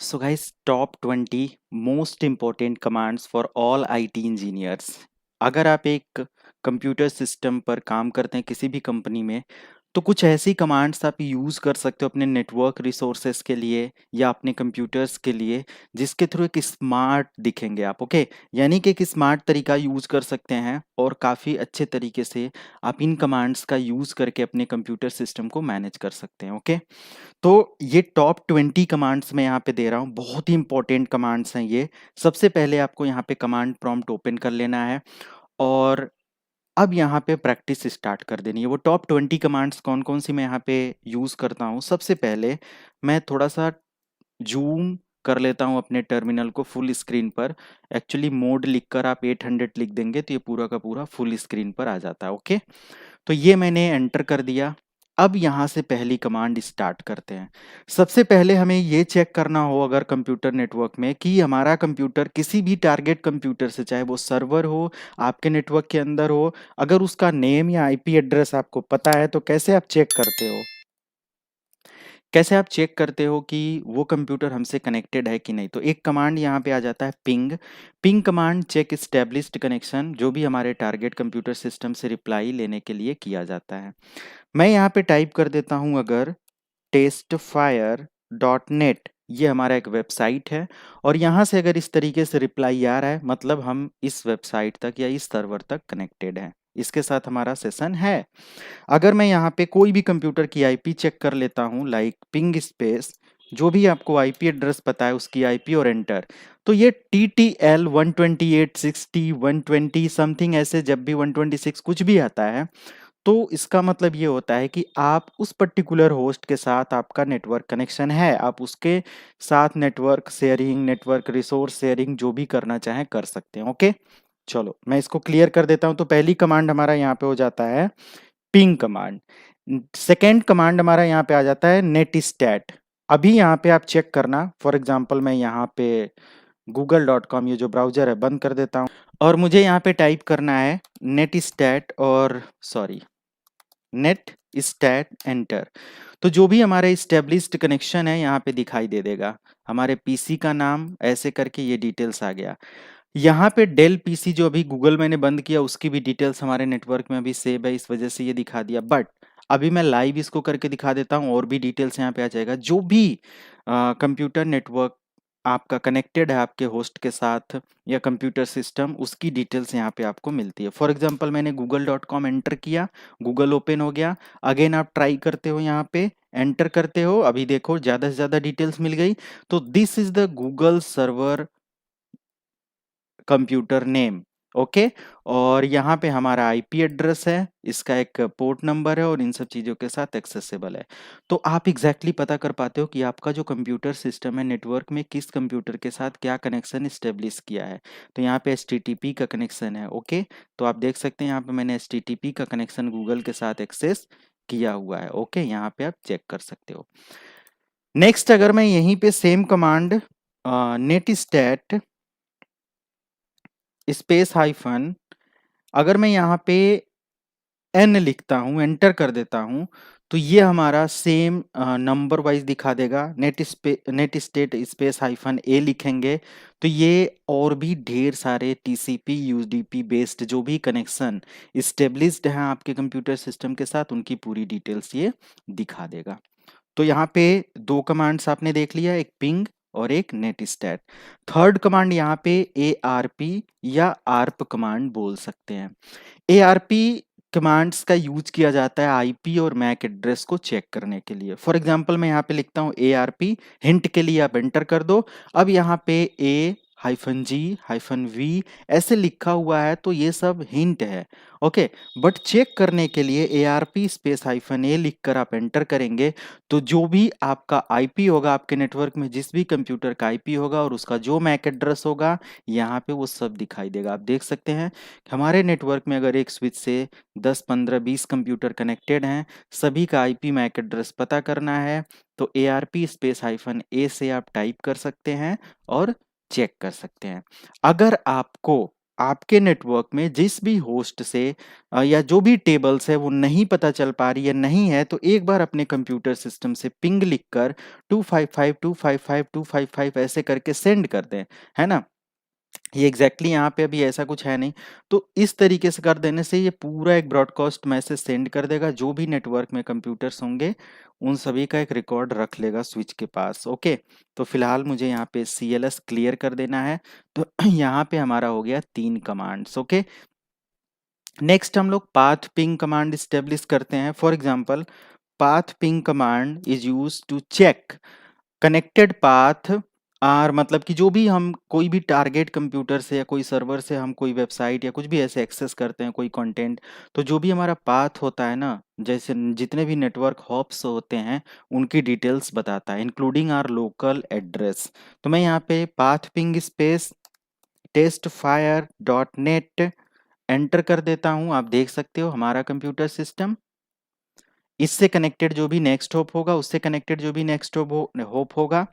So guys, top 20 most important commands for all IT engineers. अगर आप एक computer system पर काम करते हैं किसी भी कंपनी में, तो कुछ ऐसी कमांड्स आप यूज़ कर सकते हो अपने नेटवर्क रिसोर्सेज के लिए या अपने कंप्यूटर्स के लिए, जिसके थ्रू एक स्मार्ट दिखेंगे आप। ओके, यानी कि एक स्मार्ट तरीका यूज़ कर सकते हैं और काफ़ी अच्छे तरीके से आप इन कमांड्स का यूज़ करके अपने कंप्यूटर सिस्टम को मैनेज कर सकते हैं। ओके, तो ये टॉप 20 कमांड्स मैं यहाँ पे दे रहा हूँ, बहुत ही इंपॉर्टेंट कमांड्स हैं ये। सबसे पहले आपको यहाँ पे कमांड प्रॉम्प्ट ओपन कर लेना है और अब यहाँ पे प्रैक्टिस स्टार्ट कर देनी है। वो टॉप 20 कमांड्स कौन कौन सी मैं यहाँ पे यूज़ करता हूँ। सबसे पहले मैं थोड़ा सा जूम कर लेता हूँ अपने टर्मिनल को फुल स्क्रीन पर। एक्चुअली मोड लिखकर आप 800 लिख देंगे तो ये पूरा का पूरा फुल स्क्रीन पर आ जाता है। ओके, तो ये मैंने एंटर कर दिया। अब यहाँ से पहली कमांड स्टार्ट करते हैं। सबसे पहले हमें ये चेक करना हो अगर कंप्यूटर नेटवर्क में कि हमारा कंप्यूटर किसी भी टारगेट कंप्यूटर से, चाहे वो सर्वर हो, आपके नेटवर्क के अंदर हो, अगर उसका नेम या आईपी एड्रेस आपको पता है तो कैसे आप चेक करते हो? कैसे आप चेक करते हो कि वो कंप्यूटर हमसे कनेक्टेड है कि नहीं? तो एक कमांड यहाँ पे आ जाता है ping. Ping command check established connection, जो भी हमारे टारगेट कंप्यूटर सिस्टम से रिप्लाई लेने के लिए किया जाता है। मैं यहाँ पे टाइप कर देता हूँ अगर testfire.net, ये हमारा एक वेबसाइट है और यहाँ से अगर इस तरीके से रिप्लाई आ रहा है, मतलब हम इस वेबसाइट तक या इस सर्वर तक कनेक्टेड हैं, इसके साथ हमारा सेशन है। अगर मैं यहाँ पे कोई भी कंप्यूटर की आईपी चेक कर लेता हूँ, लाइक पिंग स्पेस, जो भी आपको आईपी एड्रेस पता है उसकी आईपी और एंटर, तो ये TTL 12860 120 समथिंग, ऐसे जब भी 126 कुछ भी आता है तो इसका मतलब ये होता है कि आप उस पर्टिकुलर होस्ट के साथ आपका नेटवर्क कनेक्शन है, आप उसके साथ network sharing, network resource sharing जो भी करना चाहें कर सकते हैं। ओके, चलो मैं इसको क्लियर कर देता हूं। तो पहली कमांड हमारा यहाँ पे हो जाता है पिंग कमांड। सेकेंड कमांड हमारा यहाँ पे आ जाता है नेट स्टैट। अभी यहाँ पे आप चेक करना, फॉर एग्जाम्पल मैं यहाँ पे google.com, ये जो ब्राउजर है, बंद कर देता हूँ और मुझे यहाँ पे टाइप करना है नेट स्टैट और सॉरी नेट स्टैट एंटर। तो जो भी हमारा स्टेब्लिश्ड कनेक्शन है यहाँ पे दिखाई दे देगा, हमारे पीसी का नाम ऐसे करके ये डिटेल्स आ गया। यहाँ पे डेल पीसी जो अभी गूगल मैंने बंद किया उसकी भी डिटेल्स हमारे नेटवर्क में अभी सेव है, इस वजह से ये दिखा दिया। बट अभी मैं लाइव इसको करके दिखा देता हूँ और भी डिटेल्स यहाँ पे आ जाएगा। जो भी कंप्यूटर नेटवर्क आपका कनेक्टेड है आपके होस्ट के साथ या कंप्यूटर सिस्टम, उसकी डिटेल्स यहाँ पे आपको मिलती है। फॉर एग्जांपल मैंने google.com एंटर किया, गूगल ओपन हो गया। अगेन आप ट्राई करते हो, यहाँ पे एंटर करते हो, अभी देखो ज़्यादा से ज़्यादा डिटेल्स मिल गई। तो this is the Google server computer name. Okay, और यहाँ पे हमारा आईपी एड्रेस है, इसका एक पोर्ट नंबर है और इन सब चीज़ों के साथ एक्सेसिबल है। तो आप एग्जैक्टली पता कर पाते हो कि आपका जो कंप्यूटर सिस्टम है नेटवर्क में किस कंप्यूटर के साथ क्या कनेक्शन स्टेब्लिश किया है। तो यहाँ पे HTTP का कनेक्शन है। ओके, तो आप देख सकते हैं यहाँ पे मैंने HTTP का कनेक्शन गूगल के साथ एक्सेस किया हुआ है। ओके, यहाँ पे आप चेक कर सकते हो। नेक्स्ट, अगर मैं यहीं पे same command net stat space hyphen, अगर मैं यहाँ पे एन लिखता हूँ, एंटर कर देता हूँ, तो ये हमारा सेम नंबर वाइज दिखा देगा। नेट स्टेट स्पेस हाइफन ए लिखेंगे तो ये और भी ढेर सारे TCP UDP बेस्ड जो भी कनेक्शन स्टेब्लिश्ड हैं आपके कंप्यूटर सिस्टम के साथ, उनकी पूरी डिटेल्स ये दिखा देगा। तो यहाँ पे दो कमांड्स आपने देख लिया, एक पिंग और एक नेट स्टैट। थर्ड कमांड यहाँ पे ARP या ARP कमांड बोल सकते हैं। ARP कमांड्स का यूज किया जाता है आईपी और मैक एड्रेस को चेक करने के लिए। फॉर एग्जांपल मैं यहाँ पे लिखता हूँ ARP, हिंट के लिए आप एंटर कर दो। अब यहाँ पे A-G-V ऐसे लिखा हुआ है तो ये सब हिंट है। ओके, बट चेक करने के लिए ARP स्पेस -A लिखकर आप एंटर करेंगे तो जो भी आपका आईपी होगा आपके नेटवर्क में, जिस भी कंप्यूटर का आईपी होगा और उसका जो मैक एड्रेस होगा, यहाँ पे वो सब दिखाई देगा। आप देख सकते हैं हमारे नेटवर्क में अगर एक स्विच से 10, 15, 20 कंप्यूटर कनेक्टेड हैं, सभी का आईपी मैक एड्रेस पता करना है तो ARP स्पेस -A से आप टाइप कर सकते हैं और चेक कर सकते हैं। अगर आपको आपके नेटवर्क में जिस भी होस्ट से या जो भी टेबल्स है वो नहीं पता चल पा रही है नहीं है, तो एक बार अपने कंप्यूटर सिस्टम से पिंग लिखकर 255 255 255 ऐसे करके सेंड कर दें, है ना। ये एग्जैक्टली यहाँ पे अभी ऐसा कुछ है नहीं, तो इस तरीके से कर देने से ये पूरा एक ब्रॉडकास्ट मैसेज सेंड कर देगा। जो भी नेटवर्क में कंप्यूटर्स होंगे उन सभी का एक रिकॉर्ड रख लेगा स्विच के पास। ओके, तो फिलहाल मुझे यहाँ पे CLS क्लियर कर देना है। तो यहाँ पे हमारा हो गया 3 कमांड्स। ओके, नेक्स्ट हम लोग पाथ पिंग कमांड स्टेब्लिश करते हैं। For example, path ping command is use to check connected path are, मतलब कि जो भी हम कोई भी टारगेट कंप्यूटर से या कोई सर्वर से हम कोई वेबसाइट या कुछ भी ऐसे एक्सेस करते हैं कोई कंटेंट, तो जो भी हमारा पाथ होता है ना, जैसे जितने भी नेटवर्क हॉप्स होते हैं उनकी डिटेल्स बताता है, इंक्लूडिंग आर लोकल एड्रेस। तो मैं यहाँ पे path ping space testfire.net enter कर देता हूँ। आप देख सकते हो हमारा कंप्यूटर सिस्टम, इससे कनेक्टेड जो भी नेक्स्ट होप होगा, उससे कनेक्टेड जो भी नेक्स्ट होप होगा,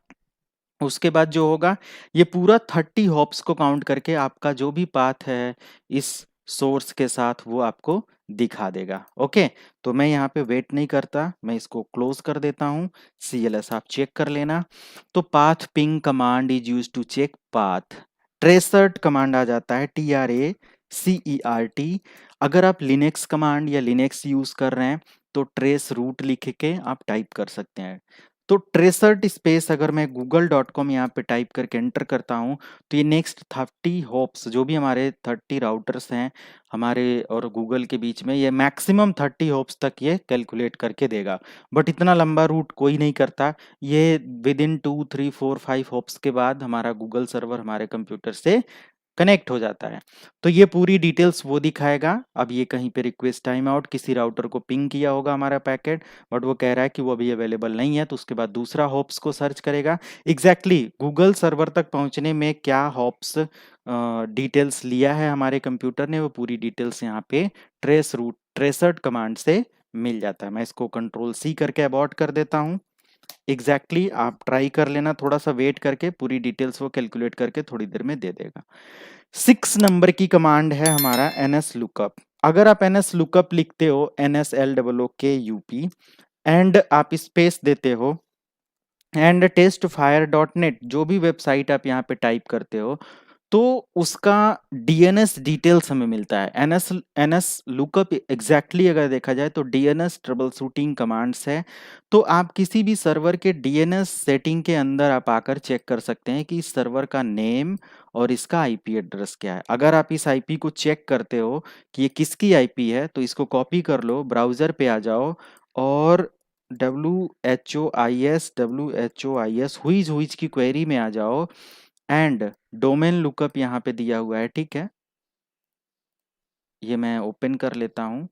उसके बाद जो होगा ये पूरा 30 हॉप्स को काउंट करके आपका जो भी पाथ है इस सोर्स के साथ वो आपको दिखा देगा। ओके, तो मैं यहाँ पे वेट नहीं करता, मैं इसको क्लोज कर देता हूँ। CLS आप चेक कर लेना। तो path ping command is use to check path. Tracert command आ जाता है, TRACERT। अगर आप लिनक्स कमांड या लिनक्स यूज कर रहे हैं तो ट्रेस रूट लिख के आप टाइप कर सकते हैं। तो ट्रेसर्ट स्पेस अगर मैं google.com यहाँ पे टाइप करके एंटर करता हूँ तो ये नेक्स्ट 30 हॉप्स, जो भी हमारे 30 राउटर्स हैं हमारे और गूगल के बीच में, ये मैक्सिमम 30 हॉप्स तक ये कैलकुलेट करके देगा। बट इतना लंबा रूट कोई नहीं करता, ये विद इन 2 3 4 5 हॉप्स के बाद हमारा गूगल सर्वर हमारे कंप्यूटर से कनेक्ट हो जाता है। तो ये पूरी डिटेल्स वो दिखाएगा। अब ये कहीं पे रिक्वेस्ट टाइम आउट, किसी राउटर को पिंग किया होगा हमारा पैकेट, बट वो कह रहा है कि वो अभी अवेलेबल नहीं है, तो उसके बाद दूसरा हॉप्स को सर्च करेगा। एग्जैक्टली गूगल सर्वर तक पहुंचने में क्या हॉप्स डिटेल्स लिया है हमारे कंप्यूटर ने, वो पूरी डिटेल्स यहाँ पे ट्रेसर्ट कमांड से मिल जाता है। मैं इसको Ctrl+C करके अबॉर्ट कर देता हूँ। एग्जैक्टली आप ट्राई कर लेना, थोड़ा सा वेट करके पूरी डिटेल्स वो कैलकुलेट करके थोड़ी देर में दे देगा। 6 नंबर की कमांड है हमारा NS लुकअप। अगर आप NS लुकअप लिखते हो, NSLOOKUP, एंड आप स्पेस देते हो एंड testfire.net, जो भी वेबसाइट आप यहाँ पे टाइप करते हो तो उसका DNS डिटेल्स हमें मिलता है। NS लुकअप एग्जैक्टली अगर देखा जाए तो DNS ट्रबल शूटिंग कमांड्स है। तो आप किसी भी सर्वर के DNS सेटिंग के अंदर आप आकर चेक कर सकते हैं कि इस सर्वर का नेम और इसका IP एड्रेस क्या है। अगर आप इस IP को चेक करते हो कि ये किसकी IP है, तो इसको कॉपी कर लो, ब्राउजर पे आ जाओ और WHOIS हुईज की क्वेरी में आ जाओ एंड डोमेन लुकअप यहाँ पे दिया हुआ है, ठीक है। ये मैं ओपन कर लेता हूँ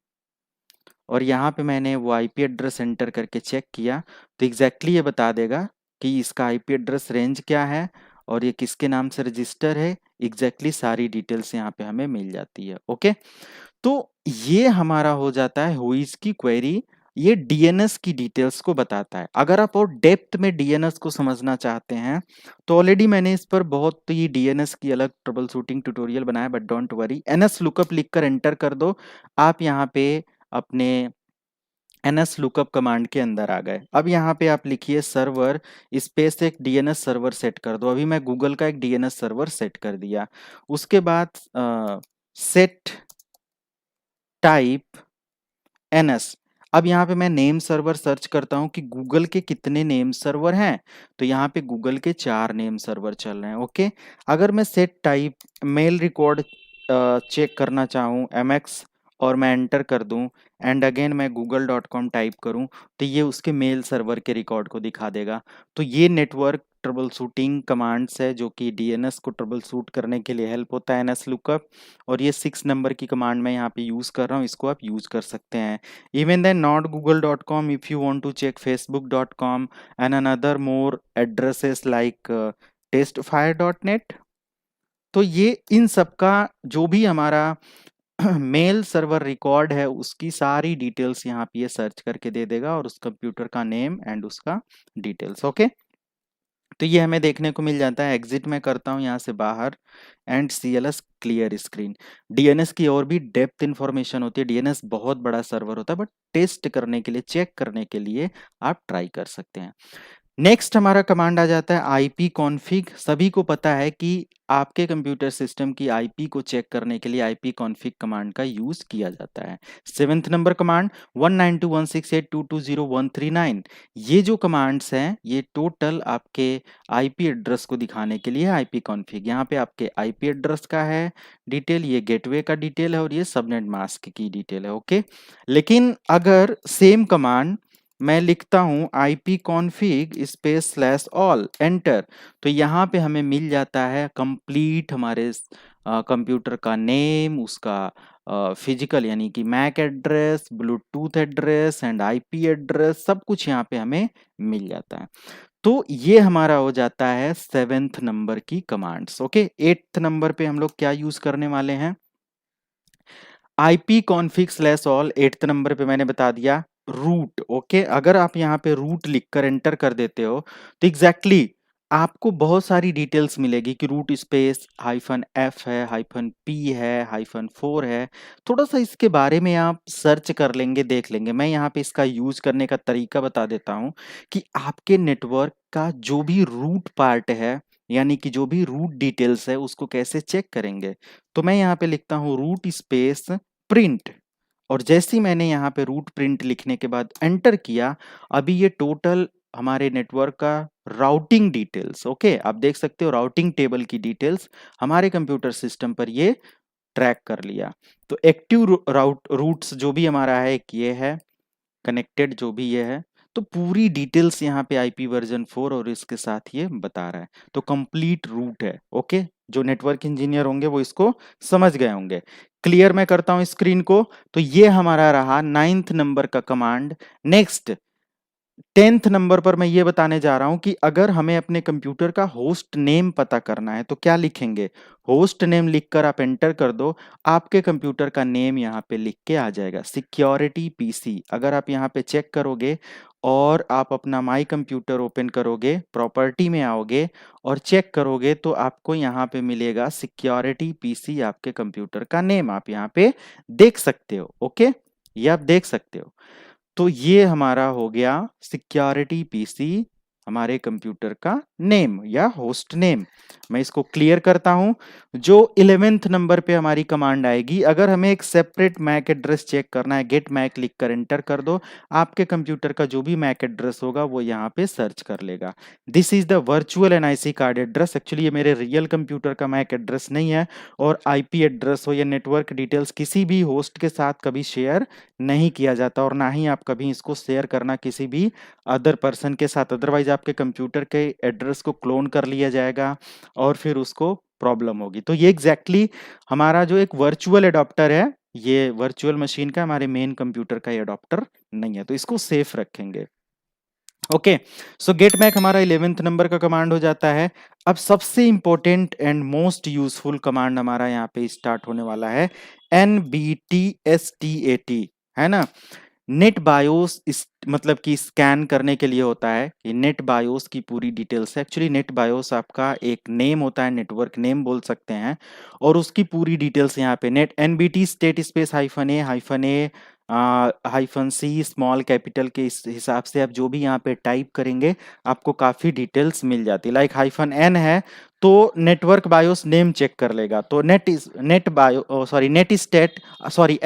और यहाँ पे मैंने वो IP एड्रेस एंटर करके चेक किया तो एग्जैक्टली ये बता देगा कि इसका IP एड्रेस रेंज क्या है और ये किसके नाम से रजिस्टर है। एग्जैक्टली सारी डिटेल्स यहाँ पे हमें मिल जाती है। ओके, तो ये हमारा हो जाता है हुईज की क्वेरी। ये DNS की डिटेल्स को बताता है। अगर आप और डेप्थ में DNS को समझना चाहते हैं तो ऑलरेडी मैंने इस पर बहुत ही DNS की अलग ट्रबल शूटिंग ट्यूटोरियल बनाया, but don't worry, NS lookup लिखकर एंटर कर दो, आप यहाँ पे अपने NS लुकअप कमांड के अंदर आ गए। अब यहाँ पे आप लिखिए सर्वर स्पेस एक DNS सर्वर सेट कर दो। अभी मैं गूगल का एक DNS सर्वर सेट कर दिया। उसके बाद सेट टाइप NS। अब यहाँ पे मैं नेम सर्वर सर्च करता हूँ कि गूगल के कितने नेम सर्वर हैं, तो यहाँ पे गूगल के 4 नेम सर्वर चल रहे हैं। ओके, अगर मैं set type mail record check करना चाहूँ MX और मैं एंटर कर दूं एंड अगेन मैं google.com टाइप करूं तो ये उसके मेल सर्वर के रिकॉर्ड को दिखा देगा। तो ये नेटवर्क ट्रबल शूटिंग कमांड्स है जो कि DNS को ट्रबल शूट करने के लिए हेल्प होता है NS लुकअप, और ये 6 नंबर की कमांड मैं यहाँ पे यूज कर रहा हूँ, इसको आप यूज कर सकते हैं। Even then not google.com, if you want to check facebook.com and another more addresses like testfire.net। तो ये इन सब का जो भी हमारा मेल सर्वर रिकॉर्ड है उसकी सारी डिटेल्स यहाँ पे ये सर्च करके दे देगा और उस कंप्यूटर का नेम एंड उसका डिटेल्स। ओके, तो ये हमें देखने को मिल जाता है। एग्जिट मैं करता हूँ यहाँ से बाहर and CLS clear screen. DNS की और भी डेप्थ इंफॉर्मेशन होती है। डीएनएस बहुत बड़ा सर्वर होता है, बट टेस्ट करने के लिए, चेक करने के लिए आप ट्राई कर सकते हैं। नेक्स्ट हमारा कमांड आ जाता है आईपी कॉन्फ़िग। सभी को पता है कि आपके कंप्यूटर सिस्टम की आईपी को चेक करने के लिए आईपी कॉन्फ़िग कमांड का यूज किया जाता है। 7th number command 192.168.220.139। ये जो कमांड्स हैं ये टोटल आपके आईपी एड्रेस को दिखाने के लिए आईपी कॉन्फ़िग। यहाँ पे आपके आईपी एड्रेस का है डिटेल, ये गेटवे का डिटेल है और ये सबनेट मास्क की डिटेल है। ओके, लेकिन अगर सेम कमांड मैं लिखता हूं IP config space slash all enter, तो यहाँ पे हमें मिल जाता है कंप्लीट हमारे कंप्यूटर का नेम, उसका फिजिकल यानी कि MAC address, Bluetooth address and IP address, सब कुछ यहाँ पे हमें मिल जाता है। तो ये हमारा हो जाता है 7th नंबर की कमांड्स। ओके, 8th नंबर पे हम लोग क्या यूज करने वाले हैं? IP config slash all. 8th number पे मैंने बता दिया रूट। ओके, अगर आप यहाँ पे रूट लिखकर एंटर कर देते हो तो एग्जैक्टली आपको बहुत सारी डिटेल्स मिलेगी कि रूट स्पेस -F है, -P है, -4 है। थोड़ा सा इसके बारे में आप सर्च कर लेंगे, देख लेंगे। मैं यहाँ पे इसका यूज करने का तरीका बता देता हूँ कि आपके नेटवर्क का जो भी रूट पार्ट है, यानी कि जो भी रूट डिटेल्स है, उसको कैसे चेक करेंगे। तो मैं यहाँ पे लिखता हूँ रूट स्पेस प्रिंट, और जैसे ही मैंने यहाँ पे रूट प्रिंट लिखने के बाद एंटर किया, अभी ये टोटल हमारे नेटवर्क का राउटिंग डिटेल्स, ओके, आप देख सकते हो राउटिंग टेबल की डिटेल्स हमारे कंप्यूटर सिस्टम पर ये ट्रैक कर लिया। तो एक्टिव रूट्स जो भी हमारा है, एक ये है कनेक्टेड, जो भी ये है, तो पूरी डिटेल्स यहाँ पे आईपी वर्जन 4 और इसके साथ ये बता रहा है। तो कंप्लीट रूट है। ओके, जो नेटवर्क इंजीनियर होंगे वो इसको समझ गए होंगे। क्लियर मैं करता हूं स्क्रीन को। तो ये हमारा रहा 9th नंबर का कमांड। नेक्स्ट 10th नंबर पर मैं ये बताने जा रहा हूं कि अगर हमें अपने कंप्यूटर का होस्ट नेम पता करना है तो क्या लिखेंगे? होस्ट नेम लिखकर आप एंटर कर दो, आपके कंप्यूटर का नेम यहाँ पे लिख के आ जाएगा सिक्योरिटी पीसी। अगर आप यहाँ पे चेक करोगे और आप अपना माई कंप्यूटर ओपन करोगे, प्रॉपर्टी में आओगे और चेक करोगे, तो आपको यहाँ पे मिलेगा सिक्योरिटी पीसी, आपके कंप्यूटर का नेम आप यहाँ पे देख सकते हो। ओके, ये आप देख सकते हो। तो ये हमारा हो गया सिक्योरिटी पीसी, हमारे कंप्यूटर का नेम या होस्ट नेम। मैं इसको क्लियर करता हूं। जो 11th नंबर पे हमारी कमांड आएगी, अगर हमें एक सेपरेट मैक एड्रेस चेक करना है, गेट मैक लिखकर एंटर कर दो, आपके कंप्यूटर का जो भी मैक एड्रेस होगा वो यहाँ पे सर्च कर लेगा। This is the virtual NIC card address. Actually ये मेरे रियल कंप्यूटर का मैक एड्रेस नहीं है, और आईपी एड्रेस हो या नेटवर्क डिटेल्स किसी भी होस्ट के साथ कभी शेयर नहीं किया जाता, और ना ही आप कभी इसको शेयर करना किसी भी अदर पर्सन के साथ, अदरवाइज आपके कंप्यूटर के एड्रेस को क्लोन कर लिया जाएगा और फिर उसको प्रॉब्लम होगी। तो ये एग्जैक्टली हमारा जो एक वर्चुअल एडॉप्टर है, ये वर्चुअल मशीन का, हमारे मेन कंप्यूटर का एडॉप्टर नहीं है, तो इसको सेफ रखेंगे। ओके, सो गेट मैक हमारा 11th नंबर का कमांड हो जाता है। अब सबसे important and most useful command हमारा यहाँ पे स्टार्ट होने वाला है NBTSTAT, है ना। नेट बायोस मतलब कि स्कैन करने के लिए होता है। ये नेट बायोस की पूरी डिटेल्स है। एक्चुअली नेट बायोस आपका एक नेम होता है, नेटवर्क नेम बोल सकते हैं, और उसकी पूरी डिटेल्स यहाँ पे net NBT stat space -A -C small capital के इस हिसाब से आप जो भी यहाँ पे टाइप करेंगे आपको काफी डिटेल्स मिल जाती है। लाइक -N है तो नेटवर्क बायोस नेम चेक कर लेगा, तो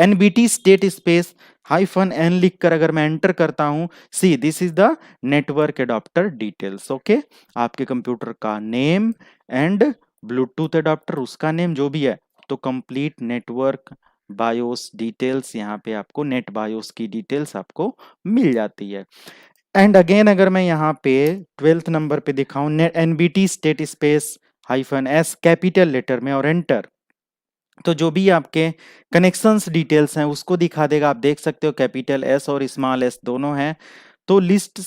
NBT स्टेट स्पेस -N लिखकर अगर मैं एंटर करता हूं, see this is the network adapter details. Okay, आपके कंप्यूटर का नेम एंड ब्लूटूथ एडॉप्टर उसका नेम जो भी है, तो कंप्लीट नेटवर्क बायोस डिटेल्स यहाँ पे आपको, नेट बायोस की डिटेल्स आपको मिल जाती है। एंड अगेन अगर मैं यहाँ पे 12th नंबर पे दिखाऊं net NBT stat space -S capital letter में और एंटर, तो जो भी आपके कनेक्शंस डिटेल्स हैं उसको दिखा देगा। आप देख सकते हो कैपिटल S और स्मॉल s दोनों हैं। तो लिस्ट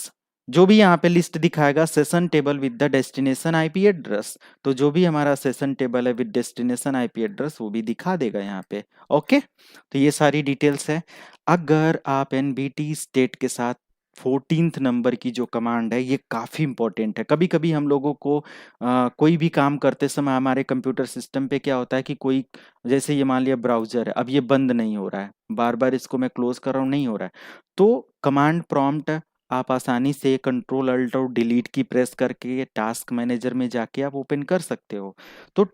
जो भी यहाँ पे लिस्ट दिखाएगा, session table with the destination IP address, तो जो भी हमारा सेशन टेबल है विद डेस्टिनेशन आईपी एड्रेस वो भी दिखा देगा यहाँ पे। ओके, तो ये सारी डिटेल्स है। अगर आप NBT स्टेट के साथ 14th नंबर की जो कमांड है ये काफ़ी इंपॉर्टेंट है। कभी-कभी हम लोगों को कोई भी काम करते समय हमारे कंप्यूटर सिस्टम पे क्या होता है कि कोई, जैसे ये मान लिया ब्राउज़र है, अब ये बंद नहीं हो रहा है, बार-बार इसको मैं क्लोज़ कर रहा हूँ, नहीं हो रहा है। तो कमांड प्रॉम्प्ट आप आसानी से कंट्रोल अल्ट और डिलीट की प्रेस करके टास्क मैनेजर में जाके आप ओपन कर सकते हो। तो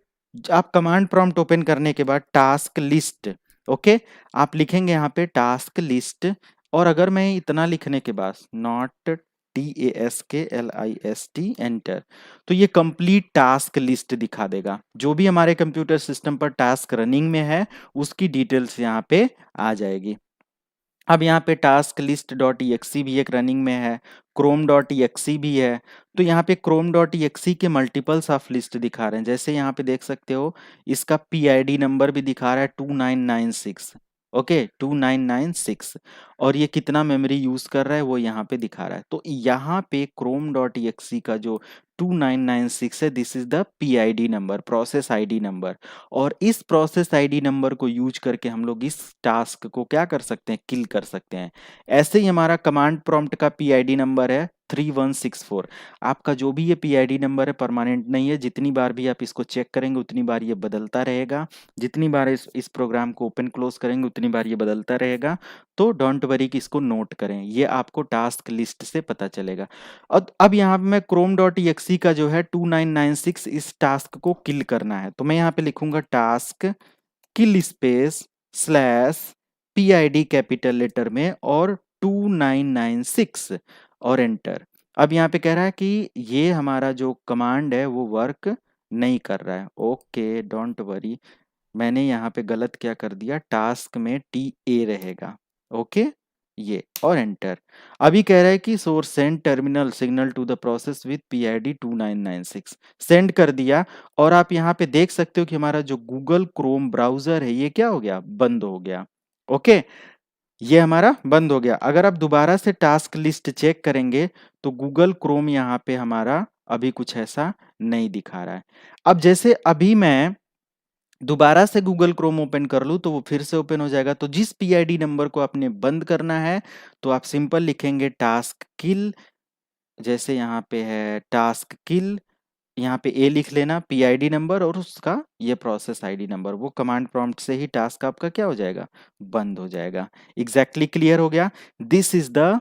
आप कमांड प्रॉम्प्ट ओपन करने के बाद टास्क लिस्ट, ओके, आप लिखेंगे यहाँ पे टास्क लिस्ट, और अगर मैं इतना लिखने के बाद नॉट TASKLIST एंटर, तो ये कंप्लीट टास्क लिस्ट दिखा देगा। जो भी हमारे कंप्यूटर सिस्टम पर टास्क रनिंग में है उसकी डिटेल्स यहाँ पे आ जाएगी। अब यहाँ पे टास्क लिस्ट डॉट EXE भी एक रनिंग में है, क्रोम डॉट EXE भी है। तो यहाँ पे क्रोम डॉट EXE के मल्टीपल्स ऑफ लिस्ट दिखा रहे हैं। जैसे यहाँ पे देख सकते हो इसका PID नंबर भी दिखा रहा है 2996, ओके 2996, और ये कितना मेमोरी यूज कर रहा है वो यहाँ पे दिखा रहा है। तो यहाँ पे क्रोम डॉट EXE का जो 2996 है, this is the PID number, process ID number, और इस प्रोसेस आईडी नंबर को यूज करके हम लोग इस टास्क को क्या कर सकते हैं, किल कर सकते हैं। ऐसे ही हमारा कमांड प्रॉम्प्ट का पीआईडी नंबर है 3164। आपका जो भी ये पीआईडी नंबर है परमानेंट नहीं है, जितनी बार भी आप इसको चेक करेंगे उतनी बार ये बदलता रहेगा, जितनी बार इस प्रोग्राम को ओपन क्लोज करेंगे उतनी बार ये बदलता रहेगा। तो डोंट वरी कि इसको नोट करें, ये आपको टास्क लिस्ट से पता चलेगा। अब यहाँ पे मैं क्रोम डॉट EXE का जो है 2996 इस टास्क को किल करना है, तो मैं यहाँ पे लिखूंगा task kill space slash PID capital letter में और 2996 और एंटर। अब यहाँ पे कह रहा है कि ये हमारा जो कमांड है वो वर्क नहीं कर रहा है। ओके डोंट वरी, मैंने यहाँ पे गलत क्या कर दिया, टास्क में TA रहेगा, ओके ये, और एंटर। अभी कह रहा है कि source send terminal signal to the process with PID 2996, send कर दिया। और आप यहाँ पे देख सकते हो कि हमारा जो गूगल क्रोम ब्राउजर है ये क्या हो गया, बंद हो गया, ओके ये हमारा बंद हो गया। अगर आप दोबारा से टास्क लिस्ट चेक करेंगे तो गूगल क्रोम यहाँ पे हमारा अभी कुछ ऐसा नहीं दिखा रहा है। अब जैसे अभी मैं दोबारा से गूगल क्रोम ओपन कर लूँ तो वो फिर से ओपन हो जाएगा। तो जिस PID नंबर को आपने बंद करना है तो आप सिंपल लिखेंगे टास्क किल, जैसे यहाँ पे है टास्क किल, यहाँ पे A लिख लेना PID नंबर और उसका ये प्रोसेस ID नंबर, वो कमांड प्रॉम्प्ट से ही टास्क आपका क्या हो जाएगा, बंद हो जाएगा। एग्जैक्टली क्लियर हो गया। This is the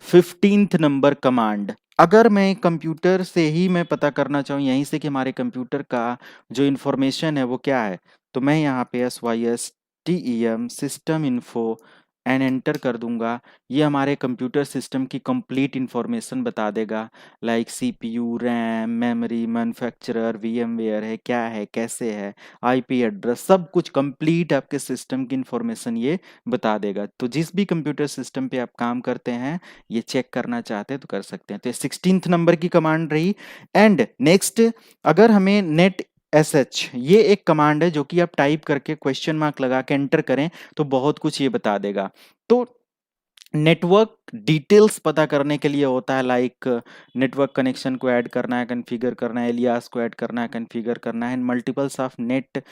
15th number command. अगर मैं कंप्यूटर से ही मैं पता करना चाहूँ यहीं से कि हमारे कंप्यूटर का जो इंफॉर्मेशन है वो क्या है, तो मैं यहाँ पे SYSTEM system info and enter कर दूंगा। ये हमारे कंप्यूटर सिस्टम की कंप्लीट इंफॉर्मेशन बता देगा, like CPU, RAM, memory, manufacturer, VMware है, क्या है, कैसे है, IP एड्रेस, सब कुछ कंप्लीट आपके सिस्टम की इंफॉर्मेशन ये बता देगा। तो जिस भी कंप्यूटर सिस्टम पे आप काम करते हैं ये चेक करना चाहते हैं तो कर सकते हैं। तो 16th नंबर की कमांड रही। एंड नेक्स्ट, अगर हमें नेट SH, ये एक कमांड है जो कि आप टाइप करके क्वेश्चन मार्क लगा के एंटर करें तो बहुत कुछ ये बता देगा। तो नेटवर्क डिटेल्स पता करने के लिए होता है, लाइक नेटवर्क कनेक्शन को ऐड करना है, कॉन्फ़िगर करना है, एलियास को ऐड करना है, कॉन्फ़िगर करना है, multiples of net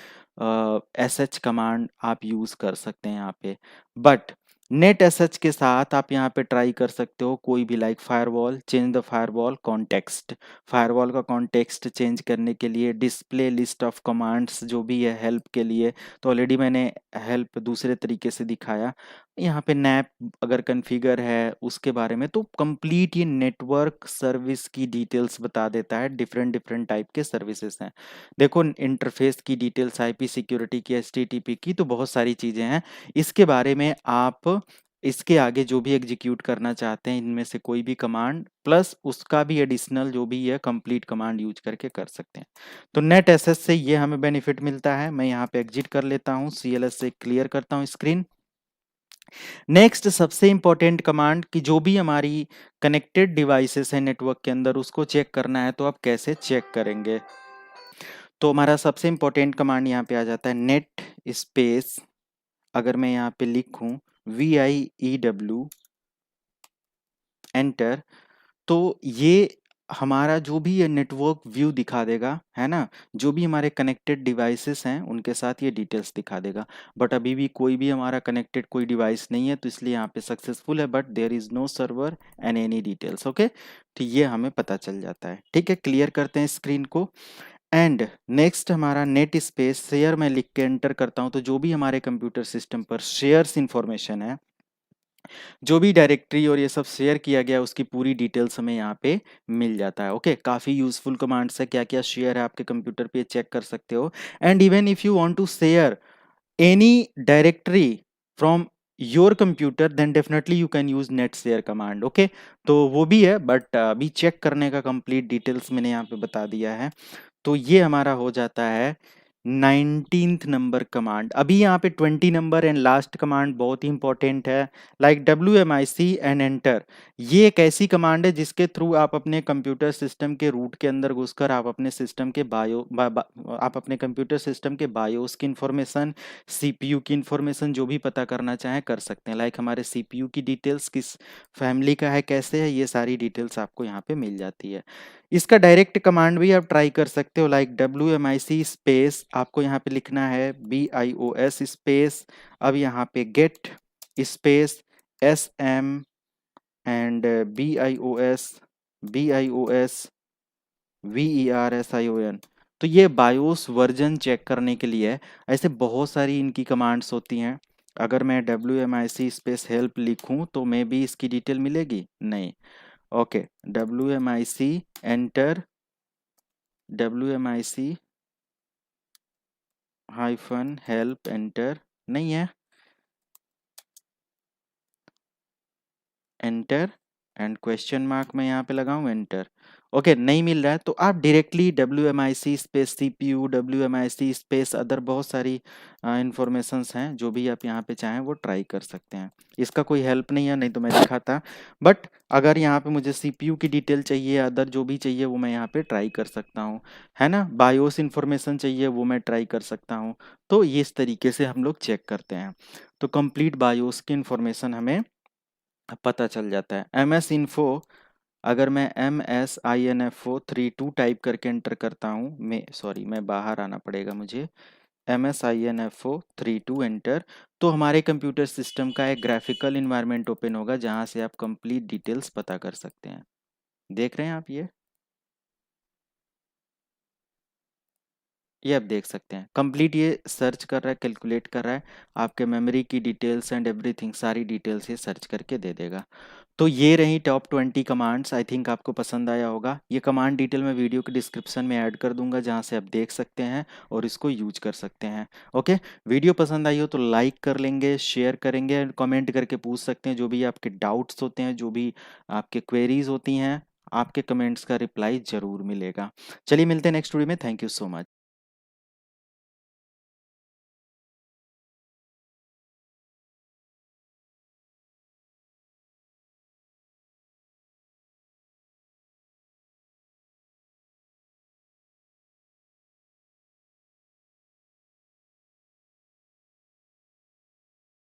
SH command आप यूज कर सकते हैं यहाँ पे। बट नेट SH के साथ आप यहाँ पे ट्राई कर सकते हो कोई भी, like firewall, change the firewall context, firewall का कॉन्टेक्स्ट चेंज करने के लिए, डिस्प्ले लिस्ट ऑफ कमांड्स जो भी है हेल्प के लिए, तो ऑलरेडी मैंने हेल्प दूसरे तरीके से दिखाया। यहाँ पे नैप अगर कॉन्फ़िगर है उसके बारे में, तो कंप्लीट ये नेटवर्क सर्विस की डिटेल्स बता देता है, डिफरेंट डिफरेंट टाइप के सर्विसेज हैं। देखो इंटरफेस की डिटेल्स, IP सिक्योरिटी की, HTTP की, तो बहुत सारी चीज़ें हैं इसके बारे में। आप इसके आगे जो भी एग्जीक्यूट करना चाहते हैं इनमें से कोई भी कमांड प्लस उसका भी एडिशनल जो भी है कंप्लीट कमांड यूज करके कर सकते हैं। तो नेट एसएस से ये हमें बेनिफिट मिलता है। मैं यहाँ पे एग्जिट कर लेता हूँ, CLS से क्लियर करता हूँ स्क्रीन। नेक्स्ट सबसे इंपॉर्टेंट कमांड कि जो भी हमारी कनेक्टेड डिवाइसेस है नेटवर्क के अंदर उसको चेक करना है, तो आप कैसे चेक करेंगे। तो हमारा सबसे इंपॉर्टेंट कमांड यहाँ पे आ जाता है नेट स्पेस, अगर मैं यहाँ पे लिखूं VIEW एंटर, तो ये हमारा जो भी ये नेटवर्क व्यू दिखा देगा, है ना? जो भी हमारे कनेक्टेड डिवाइसेस हैं, उनके साथ ये डिटेल्स दिखा देगा। बट अभी भी कोई भी हमारा कनेक्टेड कोई डिवाइस नहीं है, तो इसलिए यहाँ पे सक्सेसफुल है, but there is no server and any details, okay? तो ये हमें पता चल जाता है। ठीक है, क्लियर करते हैं स्क्रीन को। एंड नेक्स्ट हमारा नेट स्पेस शेयर मैं लिख के एंटर करता हूँ, तो जो भी हमारे कंप्यूटर सिस्टम पर शेयर्स इंफॉर्मेशन है, जो भी डायरेक्टरी और ये सब शेयर किया गया उसकी पूरी डिटेल्स हमें यहाँ पे मिल जाता है। ओके, काफ़ी यूजफुल कमांड्स है, क्या क्या शेयर है आपके कंप्यूटर पे चेक कर सकते हो। And even if you want to share any directory from your computer, then definitely you can use net share command. Okay, तो वो भी है, बट अभी चेक करने का कंप्लीट डिटेल्स मैंने यहाँ पे बता दिया है। तो ये हमारा हो जाता है 19th नंबर कमांड। अभी यहाँ पे 20 नंबर एंड लास्ट कमांड बहुत ही इंपॉर्टेंट है, लाइक WMIC एंड एंटर। ये एक ऐसी कमांड है जिसके थ्रू आप अपने कंप्यूटर सिस्टम के रूट के अंदर घुसकर आप अपने सिस्टम के आप अपने कंप्यूटर सिस्टम के बायोस की इंफॉर्मेशन, CPU की इंफॉर्मेशन जो भी पता करना चाहें कर सकते हैं। लाइक हमारे CPU की डिटेल्स किस फैमिली का है, कैसे है, ये सारी डिटेल्स आपको यहाँ पे मिल जाती है। इसका डायरेक्ट कमांड भी आप ट्राई कर सकते हो, लाइक WMIC स्पेस, आपको यहाँ पे लिखना है BIOS स्पेस, अब यहाँ पे get space SM and BIOS VERSION। तो ये बायोस वर्जन चेक करने के लिए है। ऐसे बहुत सारी इनकी कमांड्स होती हैं। अगर मैं WMIC स्पेस हेल्प लिखूं तो मे भी इसकी डिटेल मिलेगी नहीं। Okay, WMIC enter, WMIC hyphen help enter, नहीं है, एंटर एंड क्वेश्चन मार्क मैं यहाँ पे लगाऊं एंटर। ओके, नहीं मिल रहा है तो आप directly WMIC space CPU, WMIC space other बहुत सारी इंफॉर्मेशंस हैं, जो भी आप यहाँ पे चाहें वो ट्राई कर सकते हैं। इसका कोई हेल्प नहीं है, नहीं तो मैं दिखाता, बट अगर यहाँ पे मुझे CPU की डिटेल चाहिए, अदर जो भी चाहिए वो मैं यहाँ पे ट्राई कर सकता हूँ, है ना? बायोस इंफॉर्मेशन चाहिए वो मैं ट्राई कर सकता हूँ। तो ये इस तरीके से हम लोग चेक करते हैं। तो कंप्लीट बायोस की इंफॉर्मेशन हमें पता चल जाता है। MS इन्फो, अगर मैं MSINFO32 टाइप करके एंटर करता हूँ, मैं बाहर आना पड़ेगा मुझे, MSINFO32 एंटर, तो हमारे कंप्यूटर सिस्टम का एक ग्राफिकल इन्वायरमेंट ओपन होगा जहाँ से आप कंप्लीट डिटेल्स पता कर सकते हैं। देख रहे हैं आप ये आप देख सकते हैं कंप्लीट ये सर्च कर रहा है, कैलकुलेट कर रहा है, आपके मेमोरी की डिटेल्स एंड एवरीथिंग, सारी डिटेल्स ये सर्च करके दे देगा। तो ये रही टॉप 20 कमांड्स। आई थिंक आपको पसंद आया होगा। ये कमांड डिटेल मैं वीडियो के डिस्क्रिप्शन में ऐड कर दूंगा जहां से आप देख सकते हैं और इसको यूज कर सकते हैं। ओके, वीडियो पसंद आई हो तो लाइक कर लेंगे, शेयर करेंगे, कमेंट करके पूछ सकते हैं जो भी आपके डाउट्स होते हैं, जो भी आपके क्वेरीज होती हैं, आपके कमेंट्स का रिप्लाई जरूर मिलेगा। चलिए मिलते हैं नेक्स्ट वीडियो में। Thank you so much.